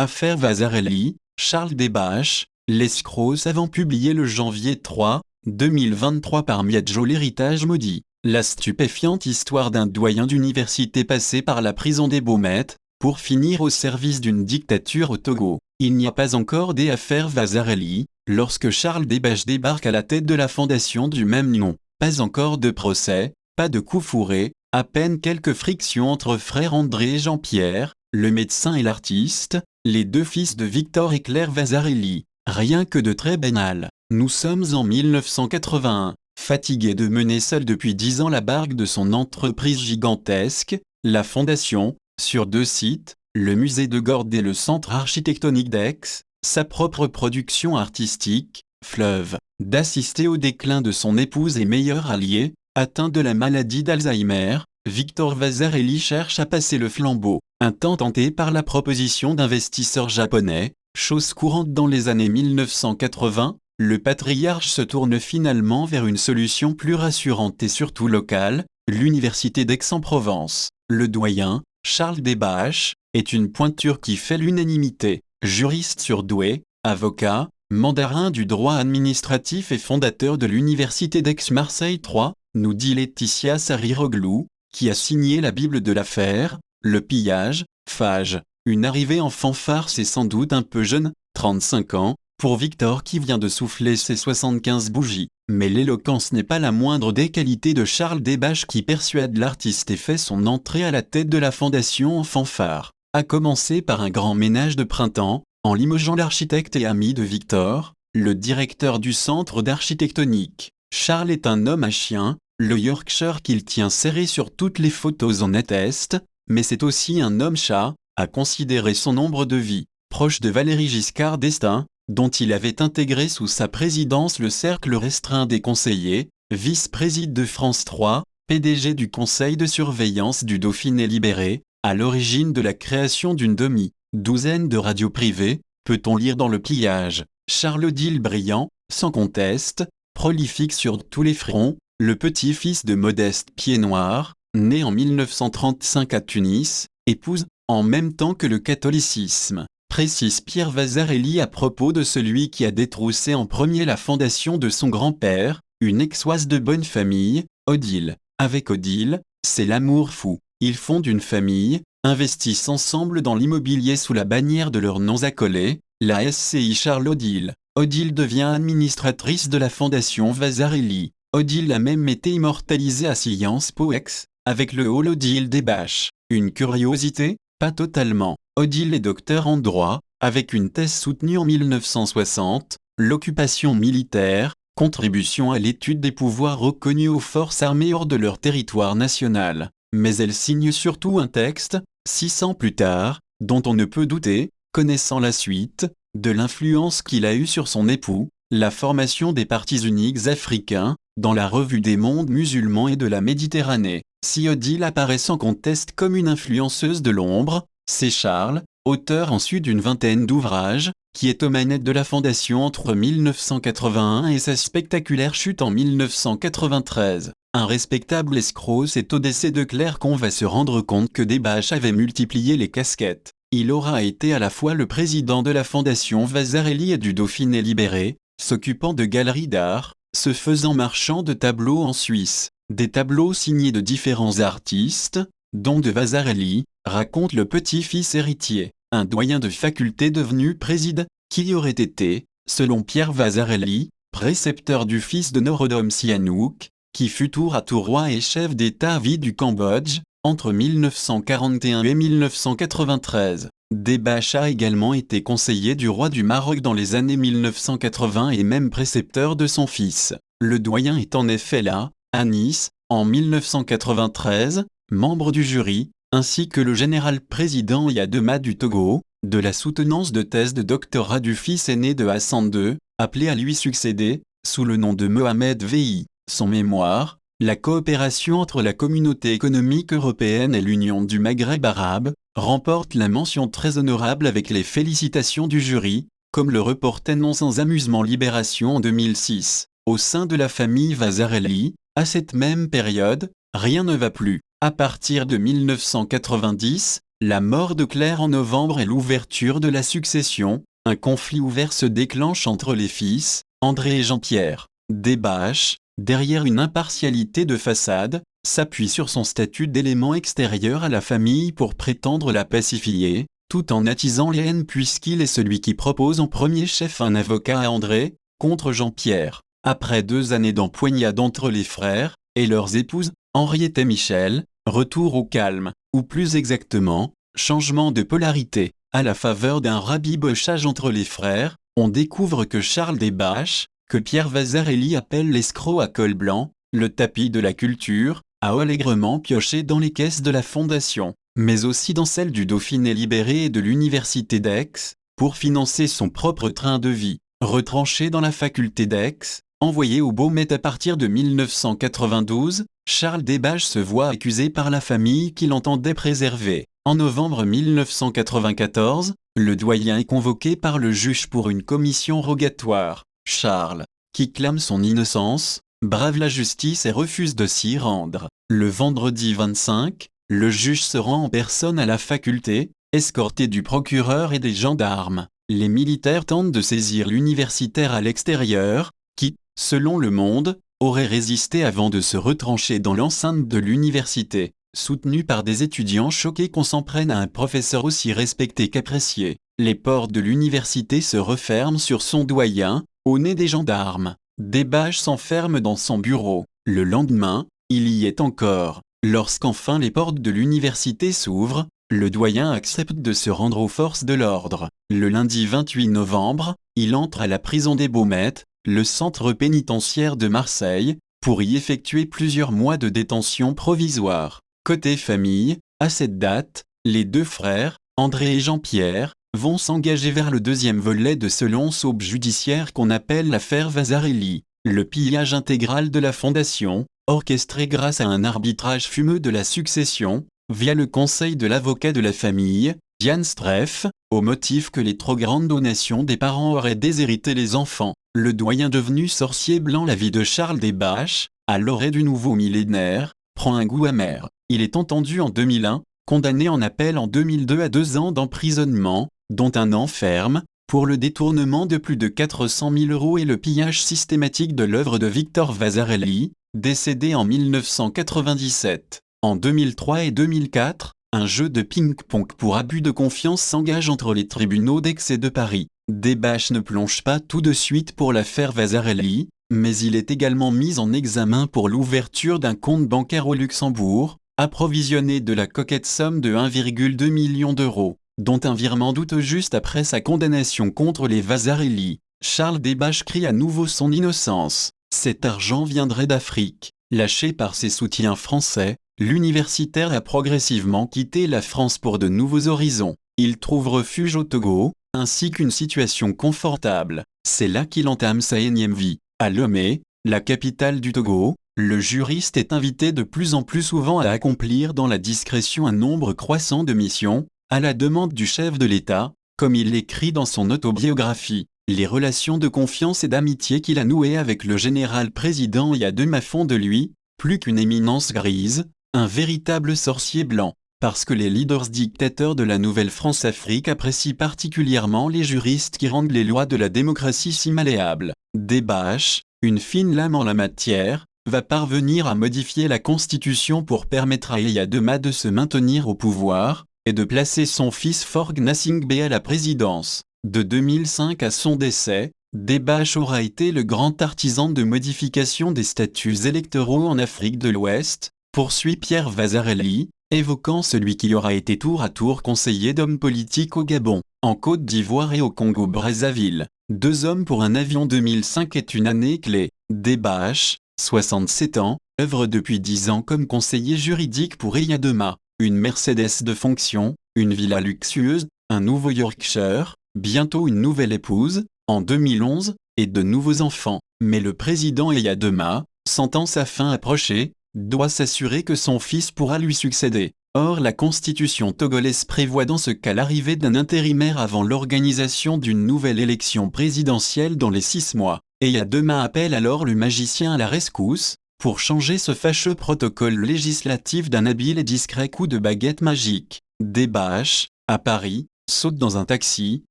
Affaire Vasarely, Charles Desbaches, l'escroc savant publié le janvier 3, 2023 par Miadjo l'héritage maudit. La stupéfiante histoire d'un doyen d'université passé par la prison des Baumettes, pour finir au service d'une dictature au Togo. Il n'y a pas encore des affaires Vasarely, lorsque Charles Desbaches débarque à la tête de la fondation du même nom. Pas encore de procès, pas de coups fourrés, à peine quelques frictions entre frères André et Jean-Pierre, le médecin et l'artiste, les deux fils de Victor et Claire Vasarely. Rien que de très banal. Nous sommes en 1981, fatigué de mener seul depuis 10 ans la barque de son entreprise gigantesque, la Fondation, sur 2 sites, le musée de Gordes et le centre architectonique d'Aix, sa propre production artistique, Fleuve, d'assister au déclin de son épouse et meilleure alliée, atteint de la maladie d'Alzheimer. Victor Vasarely cherche à passer le flambeau, un temps tenté par la proposition d'investisseurs japonais, chose courante dans les années 1980, le patriarche se tourne finalement vers une solution plus rassurante et surtout locale, l'université d'Aix-en-Provence. Le doyen, Charles Desbaches, est une pointure qui fait l'unanimité. Juriste surdoué, avocat, mandarin du droit administratif et fondateur de l'université d'Aix-Marseille 3, nous dit Laetitia Sariroglou, qui a signé la Bible de l'affaire, le pillage, Fage. Une arrivée en fanfare, c'est sans doute un peu jeune, 35 ans, pour Victor qui vient de souffler ses 75 bougies. Mais l'éloquence n'est pas la moindre des qualités de Charles Desbaches qui persuade l'artiste et fait son entrée à la tête de la fondation en fanfare. A commencer par un grand ménage de printemps, en limogeant l'architecte et ami de Victor, le directeur du centre d'architectonique. Charles est un homme à chien, le Yorkshire qu'il tient serré sur toutes les photos en atteste, mais c'est aussi un homme chat, à considérer son ombre de vie, proche de Valéry Giscard d'Estaing, dont il avait intégré sous sa présidence le cercle restreint des conseillers, vice-président de France 3, PDG du conseil de surveillance du Dauphiné libéré, à l'origine de la création d'une demi-douzaine de radios privées, peut-on lire dans le pliage. Charles Odile brillant, sans conteste, prolifique sur tous les fronts, le petit-fils de Modeste Pied-Noir, né en 1935 à Tunis, épouse, en même temps que le catholicisme, précise Pierre Vasarely à propos de celui qui a détroussé en premier la fondation de son grand-père, une Aixoise de bonne famille, Odile. Avec Odile, c'est l'amour fou. Ils fondent une famille, investissent ensemble dans l'immobilier sous la bannière de leurs noms accolés, la SCI Charles Odile. Odile devient administratrice de la fondation Vasarely. Odile a même été immortalisée à Sciences Po Aix, avec le hall Odile Desbaches. Une curiosité? Pas totalement. Odile est docteur en droit, avec une thèse soutenue en 1960, l'occupation militaire, contribution à l'étude des pouvoirs reconnus aux forces armées hors de leur territoire national. Mais elle signe surtout un texte, 6 ans plus tard, dont on ne peut douter, connaissant la suite, de l'influence qu'il a eue sur son époux, la formation des partis uniques africains, dans la Revue des mondes musulmans et de la Méditerranée. Si Odile apparaît sans conteste comme une influenceuse de l'ombre, c'est Charles, auteur ensuite d'une vingtaine d'ouvrages, qui est aux manettes de la fondation entre 1981 et sa spectaculaire chute en 1993. Un respectable escroc, c'est au décès de Claire qu'on va se rendre compte que Desbaches avait multiplié les casquettes. Il aura été à la fois le président de la fondation Vasarely et du Dauphiné libéré, s'occupant de galeries d'art, se faisant marchand de tableaux en Suisse. Des tableaux signés de différents artistes, dont de Vasarely, raconte le petit-fils héritier, un doyen de faculté devenu président, qui aurait été, selon Pierre Vasarely, précepteur du fils de Norodom Sihanouk, qui fut tour à tour roi et chef d'État à vie du Cambodge, entre 1941 et 1993. Desbaches a également été conseiller du roi du Maroc dans les années 1980 et même précepteur de son fils. Le doyen est en effet là, à Nice, en 1993, membre du jury, ainsi que le général-président Yadema du Togo, de la soutenance de thèse de doctorat du fils aîné de Hassan II, appelé à lui succéder, sous le nom de Mohamed VI. Son mémoire, la coopération entre la communauté économique européenne et l'Union du Maghreb arabe, remporte la mention très honorable avec les félicitations du jury, comme le reportait non sans amusement Libération en 2006. Au sein de la famille Vasarely, à cette même période, rien ne va plus. À partir de 1990, La mort de Claire en novembre et l'ouverture de la succession, un conflit ouvert se déclenche entre les fils, André et Jean-Pierre. Des-Bâches, derrière une impartialité de façade, s'appuie sur son statut d'élément extérieur à la famille pour prétendre la pacifier, tout en attisant les haines puisqu'il est celui qui propose en premier chef un avocat à André, contre Jean-Pierre. Après 2 années d'empoignade entre les frères, et leurs épouses, Henriette et Michel, retour au calme, ou plus exactement, changement de polarité. À la faveur d'un rabibochage entre les frères, on découvre que Charles Des-Bâches, que Pierre Vasarely appelle l'escroc à col blanc, le tapis de la culture, a allègrement pioché dans les caisses de la Fondation, mais aussi dans celles du Dauphiné libéré et de l'Université d'Aix, pour financer son propre train de vie. Retranché dans la faculté d'Aix, envoyé au Baumettes à partir de 1992, Charles Des-Bâches se voit accusé par la famille qu'il entendait préserver. En novembre 1994, le doyen est convoqué par le juge pour une commission rogatoire. Charles, qui clame son innocence, brave la justice et refuse de s'y rendre. Le vendredi 25, le juge se rend en personne à la faculté, escorté du procureur et des gendarmes. Les militaires tentent de saisir l'universitaire à l'extérieur, qui, selon Le Monde, aurait résisté avant de se retrancher dans l'enceinte de l'université, soutenu par des étudiants choqués qu'on s'en prenne à un professeur aussi respecté qu'apprécié. Les portes de l'université se referment sur son doyen, au nez des gendarmes. Des-Bâches s'enferme dans son bureau. Le lendemain, il y est encore. Lorsqu'enfin les portes de l'université s'ouvrent, le doyen accepte de se rendre aux forces de l'ordre. Le lundi 28 novembre, il entre à la prison des Baumettes, le centre pénitentiaire de Marseille, pour y effectuer plusieurs mois de détention provisoire. Côté famille, à cette date, les 2 frères, André et Jean-Pierre, vont s'engager vers le 2e volet de ce long soap judiciaire qu'on appelle l'affaire Vasarely. Le pillage intégral de la Fondation, orchestré grâce à un arbitrage fumeux de la succession, via le conseil de l'avocat de la famille, Diane Streff, au motif que les trop grandes donations des parents auraient déshérité les enfants. Le doyen devenu sorcier blanc, la vie de Charles Des-Bâches, à l'orée du nouveau millénaire, prend un goût amer. Il est entendu en 2001, condamné en appel en 2002 à 2 ans d'emprisonnement, dont 1 an ferme, pour le détournement de plus de 400 000 € et le pillage systématique de l'œuvre de Victor Vasarely, décédé en 1997. En 2003 et 2004, un jeu de ping-pong pour abus de confiance s'engage entre les tribunaux d'Aix et de Paris. Des-Bâches ne plonge pas tout de suite pour l'affaire Vasarely, mais il est également mis en examen pour l'ouverture d'un compte bancaire au Luxembourg, approvisionné de la coquette somme de 1,2 million d'euros, dont un virement douteux juste après sa condamnation contre les Vasarely. Charles Des-Bâches crie à nouveau son innocence. Cet argent viendrait d'Afrique. Lâché par ses soutiens français, l'universitaire a progressivement quitté la France pour de nouveaux horizons. Il trouve refuge au Togo, ainsi qu'une situation confortable. C'est là qu'il entame sa énième vie. À Lomé, la capitale du Togo, le juriste est invité de plus en plus souvent à accomplir dans la discrétion un nombre croissant de missions, à la demande du chef de l'État, comme il l'écrit dans son autobiographie. Les relations de confiance et d'amitié qu'il a nouées avec le général président Yadema font de lui, plus qu'une éminence grise, un véritable sorcier blanc. Parce que les leaders dictateurs de la nouvelle France-Afrique apprécient particulièrement les juristes qui rendent les lois de la démocratie si malléables. Des-Bâches, une fine lame en la matière, va parvenir à modifier la Constitution pour permettre à Yadema de se maintenir au pouvoir, et de placer son fils Faure Gnassingbé à la présidence. De 2005 à son décès, Des-Bâches aura été le grand artisan de modification des statuts électoraux en Afrique de l'Ouest, poursuit Pierre Vasarely, évoquant celui qui aura été tour à tour conseiller d'hommes politiques au Gabon, en Côte d'Ivoire et au Congo-Brazzaville. 2 hommes pour un avion 2005 est une année clé. Des-Bâches, 67 ans, œuvre depuis 10 ans comme conseiller juridique pour Yadema. Une Mercedes de fonction, une villa luxueuse, un nouveau Yorkshire, bientôt une nouvelle épouse, en 2011, et de nouveaux enfants. Mais le président Yadema, sentant sa fin approcher, doit s'assurer que son fils pourra lui succéder. Or la constitution togolaise prévoit dans ce cas l'arrivée d'un intérimaire avant l'organisation d'une nouvelle élection présidentielle dans les 6 mois. Yadema appelle alors le magicien à la rescousse, pour changer ce fâcheux protocole législatif d'un habile et discret coup de baguette magique. Desbâches, à Paris, saute dans un taxi,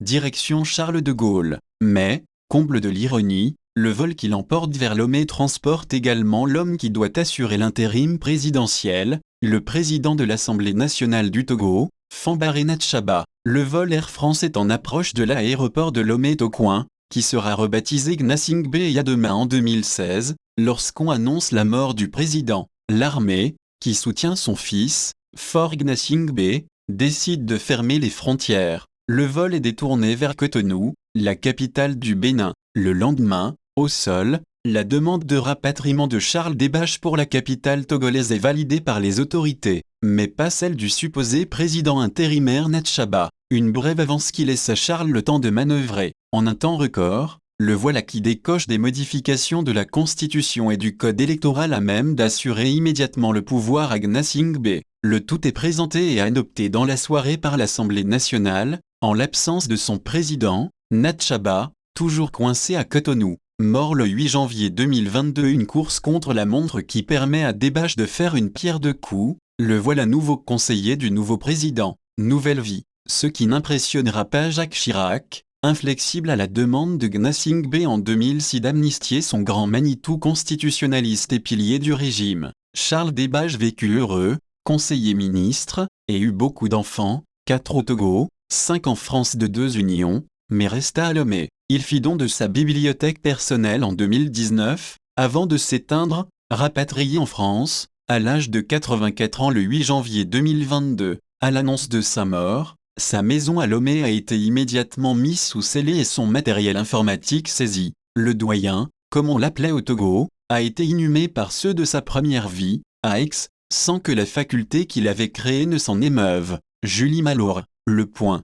direction Charles de Gaulle. Mais, comble de l'ironie, le vol qui l'emporte vers Lomé transporte également l'homme qui doit assurer l'intérim présidentiel, le président de l'Assemblée nationale du Togo, Fambaré Natchaba. Le vol Air France est en approche de l'aéroport de Lomé-Tokoin, qui sera rebaptisé Gnassingbé Yadema en 2016, lorsqu'on annonce la mort du président. L'armée, qui soutient son fils, Faure Gnassingbé, décide de fermer les frontières. Le vol est détourné vers Cotonou, la capitale du Bénin. Le lendemain, au sol, la demande de rapatriement de Charles Desbâches pour la capitale togolaise est validée par les autorités, mais pas celle du supposé président intérimaire Natchaba. Une brève avance qui laisse à Charles le temps de manœuvrer. En un temps record, le voilà qui décoche des modifications de la Constitution et du Code électoral à même d'assurer immédiatement le pouvoir à Gnassingbé. Le tout est présenté et adopté dans la soirée par l'Assemblée nationale, en l'absence de son président, Natchaba, toujours coincé à Cotonou. Mort le 8 janvier 2022, une course contre la montre qui permet à Desbâches de faire une pierre deux coups. Le voilà nouveau conseiller du nouveau président. Nouvelle vie. Ce qui n'impressionnera pas Jacques Chirac, inflexible à la demande de Gnassingbé en 2006 d'amnistier son grand Manitou constitutionnaliste et pilier du régime. Charles Desbâches vécut heureux, conseiller ministre, et eut beaucoup d'enfants, 4 au Togo, 5 en France de 2 unions, mais resta à Lomé. Il fit don de sa bibliothèque personnelle en 2019, avant de s'éteindre, rapatrié en France, à l'âge de 84 ans le 8 janvier 2022. À l'annonce de sa mort, sa maison à Lomé a été immédiatement mise sous scellé et son matériel informatique saisi. Le doyen, comme on l'appelait au Togo, a été inhumé par ceux de sa première vie, à Aix, sans que la faculté qu'il avait créée ne s'en émeuve. Julie Malour. Le Point.